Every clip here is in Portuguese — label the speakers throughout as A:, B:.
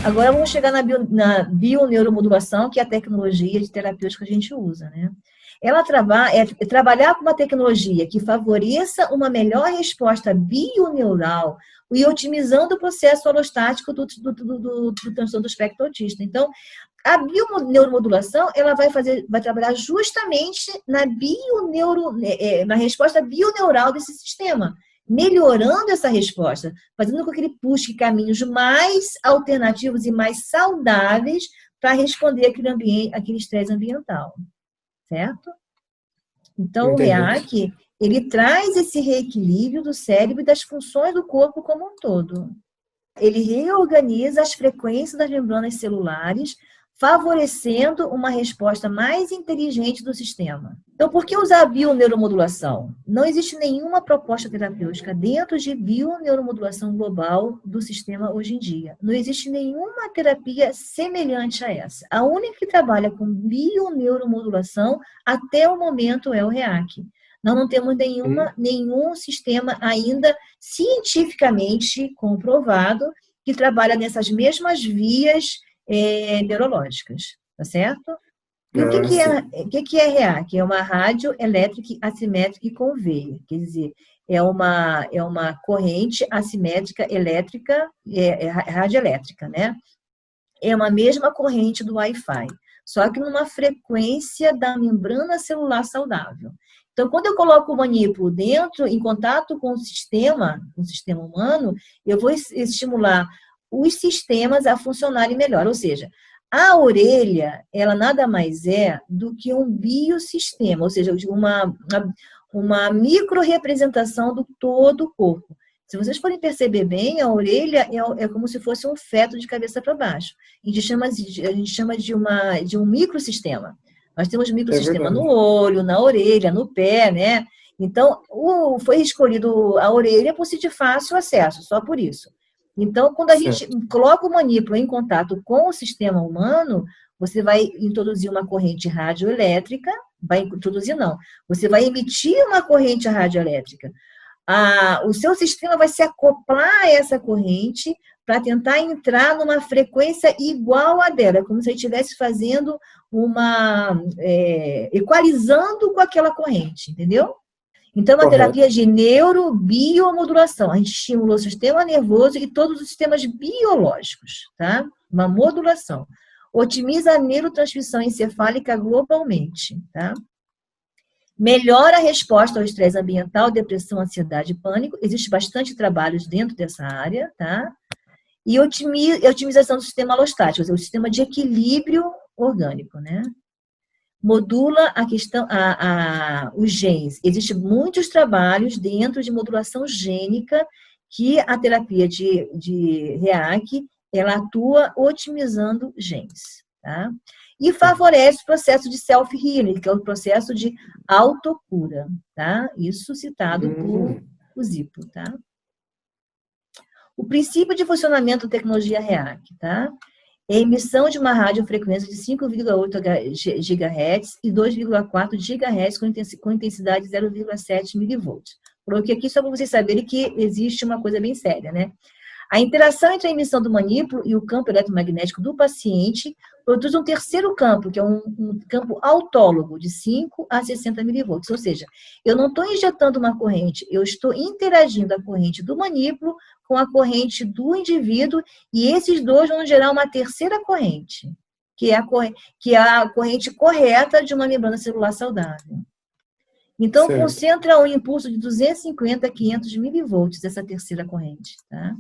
A: Agora vamos chegar na bioneuromodulação, que é a tecnologia de terapêutica que a gente usa, né? Ela trabalhar com uma tecnologia que favoreça uma melhor resposta bioneural e otimizando o processo alostático do transtorno do espectro autista. Então, a bioneuromodulação, ela vai trabalhar justamente na resposta bioneural desse sistema, melhorando essa resposta, fazendo com que ele busque caminhos mais alternativos e mais saudáveis para responder aquele estresse ambiental, certo? Então, o
B: Entendi.
A: REAC, ele traz esse reequilíbrio do cérebro e das funções do corpo como um todo. Ele reorganiza as frequências das membranas celulares, favorecendo uma resposta mais inteligente do sistema. Então, por que usar a bioneuromodulação? Não existe nenhuma proposta terapêutica dentro de bioneuromodulação global do sistema hoje em dia. Não existe nenhuma terapia semelhante a essa. A única que trabalha com bioneuromodulação até o momento é o REAC. Nós não temos nenhum sistema ainda cientificamente comprovado que trabalha nessas mesmas vias neurológicas, tá certo? E o que é REAC? É uma radioelétrica assimétrica com veia, quer dizer, é uma corrente assimétrica elétrica, radioelétrica, né? É uma mesma corrente do Wi-Fi, só que numa frequência da membrana celular saudável. Então, quando eu coloco o manípulo em contato com o sistema humano, eu vou estimular os sistemas a funcionarem melhor. Ou seja, a orelha, ela nada mais é do que um biossistema, ou seja, uma micro-representação do todo o corpo. Se vocês forem perceber bem, a orelha é como se fosse um feto de cabeça para baixo. A gente chama de um microsistema. Nós temos microsistema no olho, na orelha, no pé, né? Então, foi escolhido a orelha por ser de fácil acesso, só por isso. Então, quando a gente coloca o manípulo em contato com o sistema humano, você vai introduzir uma corrente radioelétrica, você vai emitir uma corrente radioelétrica. O seu sistema vai se acoplar a essa corrente para tentar entrar numa frequência igual a dela, como se ele estivesse fazendo equalizando com aquela corrente, entendeu? Então, uma terapia de neurobiomodulação. A gente estimula o sistema nervoso e todos os sistemas biológicos, tá? Uma modulação. Otimiza a neurotransmissão encefálica globalmente, tá? Melhora a resposta ao estresse ambiental, depressão, ansiedade e pânico. Existe bastante trabalhos dentro dessa área, tá? E otimização do sistema alostático, o sistema de equilíbrio orgânico, né? Modula a questão, os genes. Existem muitos trabalhos dentro de modulação gênica que a terapia de REAC, ela atua otimizando genes, tá? E favorece o processo de self-healing, que é o processo de autocura, tá? Isso citado por Zipo, tá? O princípio de funcionamento da tecnologia REAC, tá? É a emissão de uma radiofrequência de 5,8 GHz e 2,4 GHz com intensidade 0,7 milivolts. Coloquei aqui só para vocês saberem que existe uma coisa bem séria, né? A interação entre a emissão do manípulo e o campo eletromagnético do paciente produz um terceiro campo, que é um campo autólogo, de 5 a 60 milivolts. Ou seja, eu não estou injetando uma corrente, eu estou interagindo a corrente do manípulo com a corrente do indivíduo, e esses dois vão gerar uma terceira corrente, que é a corrente correta de uma membrana celular saudável. Então, concentra um impulso de 250 a 500 milivolts, essa terceira corrente, tá?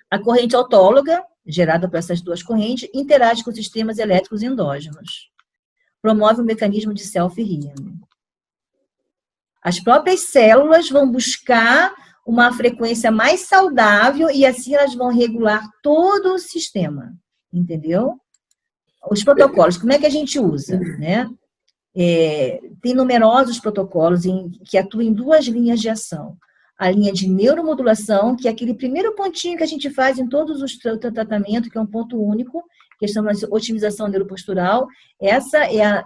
A: A corrente autóloga, gerada por essas duas correntes, interage com sistemas elétricos endógenos. Promove um mecanismo de self-healing. As próprias células vão buscar uma frequência mais saudável e assim elas vão regular todo o sistema. Entendeu? Os protocolos, como é que a gente usa, né? Tem numerosos protocolos que atuam em duas linhas de ação. A linha de neuromodulação, que é aquele primeiro pontinho que a gente faz em todos os tratamentos, que é um ponto único, que chamamos de otimização neuropostural. Essa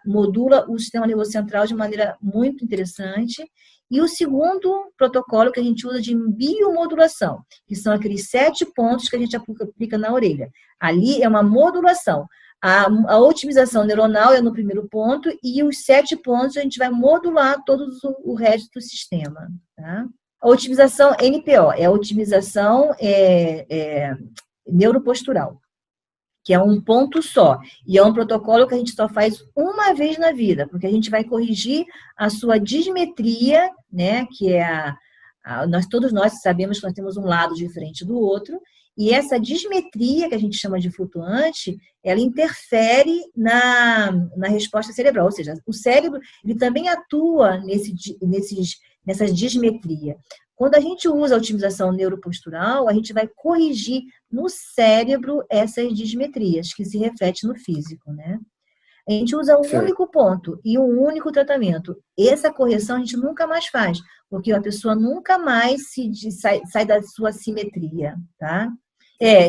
A: modula o sistema nervoso central de maneira muito interessante. E o segundo protocolo que a gente usa de biomodulação, que são aqueles 7 pontos que a gente aplica na orelha. Ali é uma modulação. A otimização neuronal é no primeiro ponto e os 7 pontos a gente vai modular todo o resto do sistema. Tá? A otimização NPO é a otimização neuropostural, que é um ponto só. E é um protocolo que a gente só faz uma vez na vida, porque a gente vai corrigir a sua dismetria, né, que é todos nós sabemos que nós temos um lado diferente do outro, e essa dismetria, que a gente chama de flutuante, ela interfere na resposta cerebral, ou seja, o cérebro ele também atua nessa dismetria. Quando a gente usa a otimização neuropostural, a gente vai corrigir no cérebro essas dismetrias, que se refletem no físico, né? A gente usa um único ponto e um único tratamento. Essa correção a gente nunca mais faz, porque a pessoa nunca mais sai da sua simetria, tá?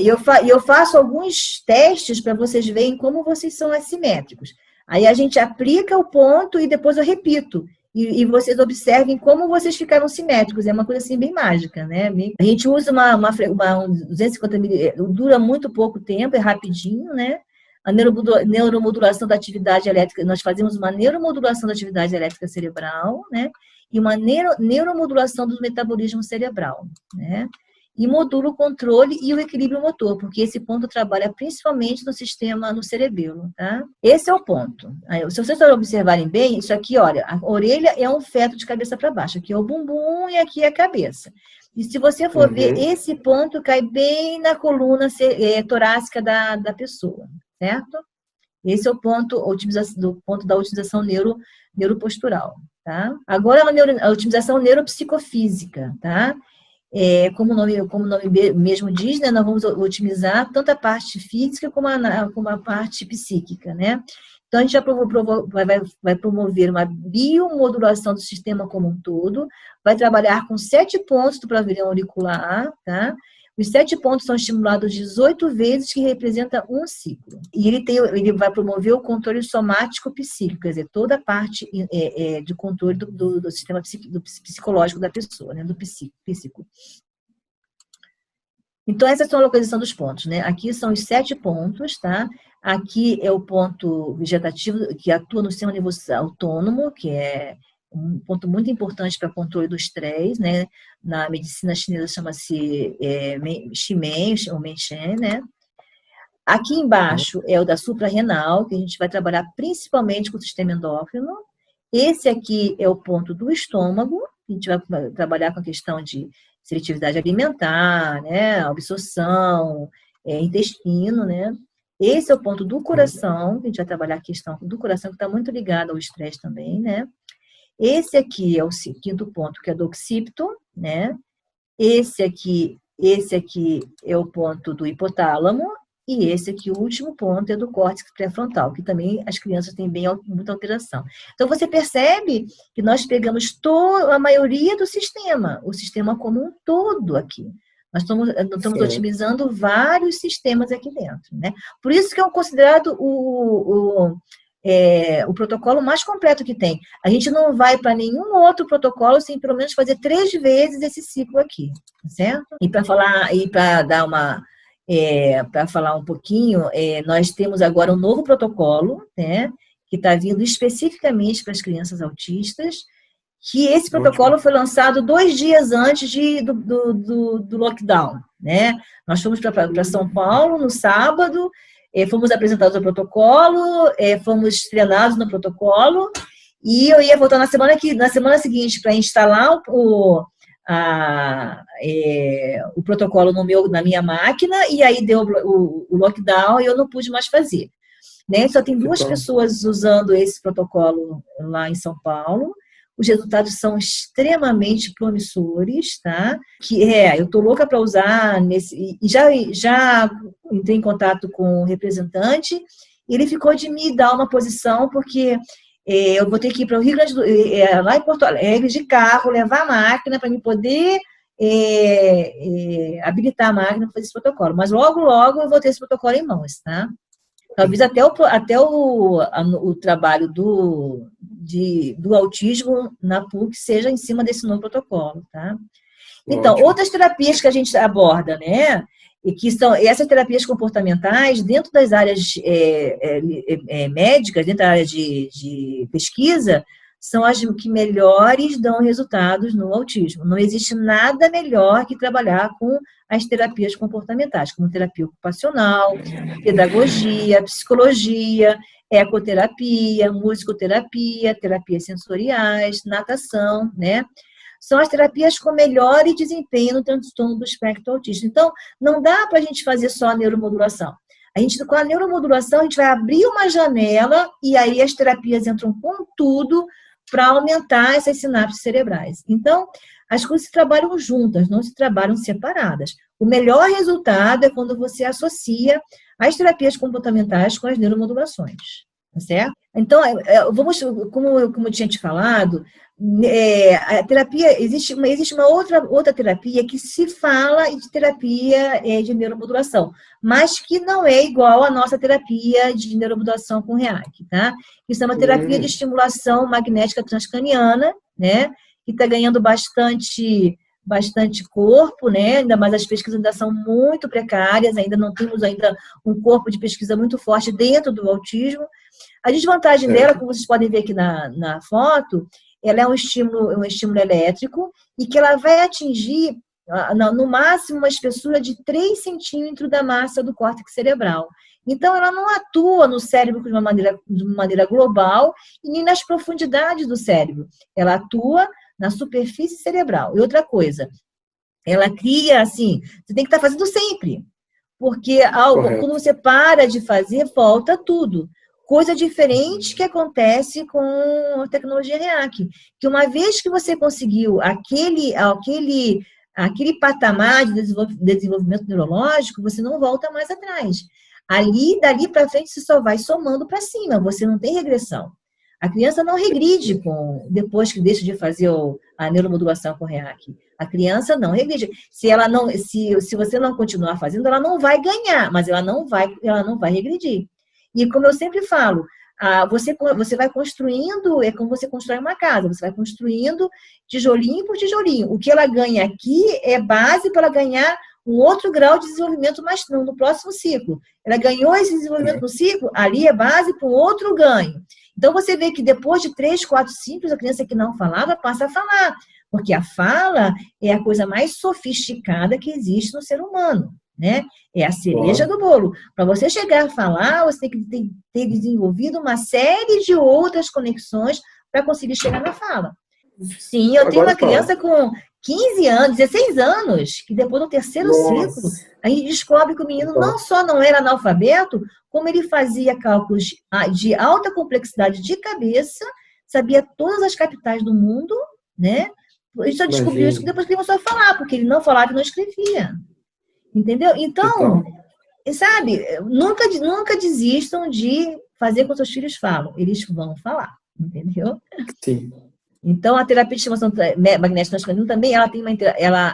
A: Eu faço alguns testes para vocês verem como vocês são assimétricos. Aí a gente aplica o ponto e depois eu repito. E vocês observem como vocês ficaram simétricos. É uma coisa assim bem mágica, né? A gente usa uma 250 ml, dura muito pouco tempo, é rapidinho, né? A neuromodulação da atividade elétrica, nós fazemos uma neuromodulação da atividade elétrica cerebral, né? E uma neuromodulação do metabolismo cerebral, né? E modula o controle e o equilíbrio motor, porque esse ponto trabalha principalmente no cerebelo, tá? Esse é o ponto. Aí, se vocês observarem bem, isso aqui, olha, a orelha é um feto de cabeça para baixo, aqui é o bumbum e aqui é a cabeça. E se você for ver, esse ponto cai bem na coluna torácica da pessoa, certo? Esse é o ponto da otimização neuropostural, tá? Agora, a otimização neuropsicofísica, tá? Como o nome mesmo diz, né, nós vamos otimizar tanto a parte física como a parte psíquica, né? Então, a gente vai promover uma biomodulação do sistema como um todo, vai trabalhar com 7 pontos do pavilhão auricular, tá? Os 7 pontos são estimulados 18 vezes, que representa um ciclo. E ele vai promover o controle somático psíquico, quer dizer, toda a parte de controle do sistema psicológico da pessoa, né, do psíquico. Então, essa é a localização dos pontos, né? Aqui são os 7 pontos, tá? Aqui é o ponto vegetativo, que atua no sistema nervoso autônomo, que é um ponto muito importante para controle do estresse, né? Na medicina chinesa chama-se Shimen, ou Menchen, né? Aqui embaixo é o da suprarrenal, que a gente vai trabalhar principalmente com o sistema endócrino. Esse aqui é o ponto do estômago, a gente vai trabalhar com a questão de seletividade alimentar, né? Absorção, intestino, né? Esse é o ponto do coração, que a gente vai trabalhar a questão do coração, que está muito ligado ao estresse também, né? Esse aqui é o 5º ponto, que é do occipito, né? Esse aqui é o ponto do hipotálamo, e esse aqui, o último ponto, é do córtex pré-frontal, que também as crianças têm muita alteração. Então, você percebe que nós pegamos a maioria do sistema, o sistema como um todo aqui. Nós estamos otimizando vários sistemas aqui dentro, né? Por isso que é considerado o protocolo mais completo que tem. A gente não vai para nenhum outro protocolo sem pelo menos fazer 3 vezes esse ciclo aqui, certo? E para falar um pouquinho, nós temos agora um novo protocolo, né, que está vindo especificamente para as crianças autistas, que esse protocolo foi lançado 2 dias antes do lockdown, né? Nós fomos para São Paulo no sábado, fomos apresentados ao protocolo, fomos treinados no protocolo, e eu ia voltar na semana seguinte para instalar o protocolo na minha máquina, e aí deu o lockdown e eu não pude mais fazer. Né? Só tem 2 pessoas usando esse protocolo lá em São Paulo. Os resultados são extremamente promissores, tá? Eu tô louca para usar e já entrei em contato com o representante, ele ficou de me dar uma posição, porque eu vou ter que ir para o Rio Grande lá em Porto Alegre, de carro, levar a máquina para me poder habilitar a máquina para fazer esse protocolo. Mas logo eu vou ter esse protocolo em mãos, tá? Talvez até o trabalho do autismo na PUC seja em cima desse novo protocolo, tá? Então,
B: Ótimo.
A: outras terapias que a gente aborda, né? E que são essas terapias comportamentais, dentro das áreas médicas, dentro da área de pesquisa, são as que melhores dão resultados no autismo. Não existe nada melhor que trabalhar com as terapias comportamentais, como terapia ocupacional, pedagogia, psicologia, ecoterapia, musicoterapia, terapias sensoriais, natação, né? São as terapias com melhor desempenho no transtorno do espectro autista. Então, não dá para a gente fazer só a neuromodulação. Com a neuromodulação, a gente vai abrir uma janela e aí as terapias entram com tudo para aumentar essas sinapses cerebrais. Então, as coisas se trabalham juntas, não se trabalham separadas. O melhor resultado é quando você associa as terapias comportamentais com as neuromodulações, tá certo? Então, vamos, como eu tinha te falado, a terapia, existe uma outra terapia que se fala de terapia de neuromodulação, mas que não é igual à nossa terapia de neuromodulação com REAC, tá? Isso é uma terapia de estimulação magnética transcraniana, né? Que está ganhando bastante corpo, né? Ainda mais as pesquisas ainda são muito precárias, ainda não temos ainda um corpo de pesquisa muito forte dentro do autismo. A desvantagem dela, como vocês podem ver aqui na foto, ela é um estímulo elétrico e que ela vai atingir, no máximo, uma espessura de 3 centímetros da massa do córtex cerebral. Então, ela não atua no cérebro de uma maneira global e nem nas profundidades do cérebro. Ela atua na superfície cerebral. E outra coisa, ela cria, assim, você tem que estar fazendo sempre, porque quando você para de fazer, volta tudo. Coisa diferente que acontece com a tecnologia REAC, que uma vez que você conseguiu aquele patamar de desenvolvimento neurológico, você não volta mais atrás. Dali para frente, você só vai somando para cima, você não tem regressão. A criança não regride depois que deixa de fazer a neuromodulação com REAC. A criança não regride. Se você não continuar fazendo, ela não vai ganhar, mas ela não vai regredir. E como eu sempre falo, você vai construindo, é como você constrói uma casa, você vai construindo tijolinho por tijolinho. O que ela ganha aqui é base para ela ganhar um outro grau de desenvolvimento no próximo ciclo. Ela ganhou esse desenvolvimento no ciclo, ali é base para um outro ganho. Então, você vê que depois de 3, 4 ciclos, a criança que não falava passa a falar, porque a fala é a coisa mais sofisticada que existe no ser humano, né? É a cereja do bolo. Para você chegar a falar, você tem que ter desenvolvido uma série de outras conexões para conseguir chegar na fala. Sim, eu tenho uma criança com 15 anos, 16 anos, que depois do terceiro ciclo, a gente descobre que o menino não só não era analfabeto, como ele fazia cálculos de alta complexidade de cabeça, sabia todas as capitais do mundo, né? Ele só descobriu isso depois que ele começou a falar, porque ele não falava e não escrevia. Entendeu? Então, sabe, nunca desistam de fazer com que seus filhos falam. Eles vão falar, entendeu?
B: Sim.
A: Então, a terapia de estimulação magnética transcraniana também, ela tem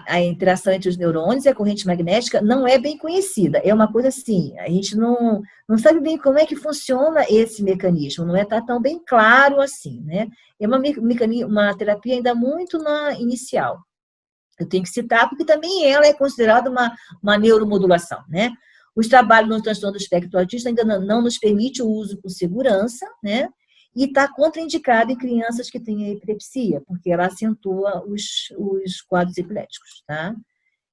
A: a interação entre os neurônios e a corrente magnética não é bem conhecida. É uma coisa assim, a gente não sabe bem como é que funciona esse mecanismo, não está tão bem claro assim, né? É uma terapia ainda muito inicial. Eu tenho que citar, porque também ela é considerada uma neuromodulação, né? Os trabalhos no transtorno do espectro autista ainda não nos permite o uso com segurança, né? E está contraindicado em crianças que têm epilepsia, porque ela acentua os quadros epiléticos, tá?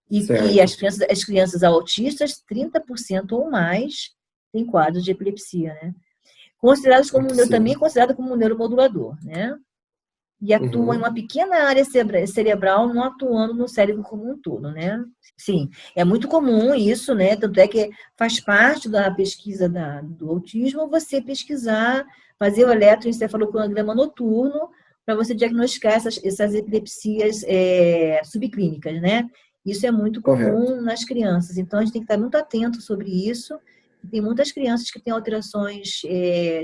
A: E que as crianças autistas, 30% ou mais, têm quadros de epilepsia, né? Também considerado como um neuromodulador, né? E atua em uma pequena área cerebral, não atuando no cérebro como um todo, né? Sim, é muito comum isso, né? Tanto é que faz parte da pesquisa do autismo você pesquisar, fazer o eletroencefalograma noturno para você diagnosticar essas epilepsias subclínicas, né? Isso é muito comum nas crianças. Então, a gente tem que estar muito atento sobre isso. Tem muitas crianças que têm alterações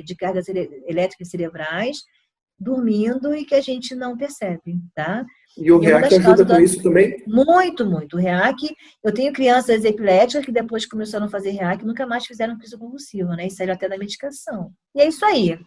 A: de cargas elétricas cerebrais, dormindo e que a gente não percebe, tá?
B: E o REAC ajuda com isso também?
A: Muito, muito. O REAC, eu tenho crianças epiléticas que depois que começaram a fazer REAC nunca mais fizeram crise convulsiva, né? E saíram até da medicação. E é isso aí.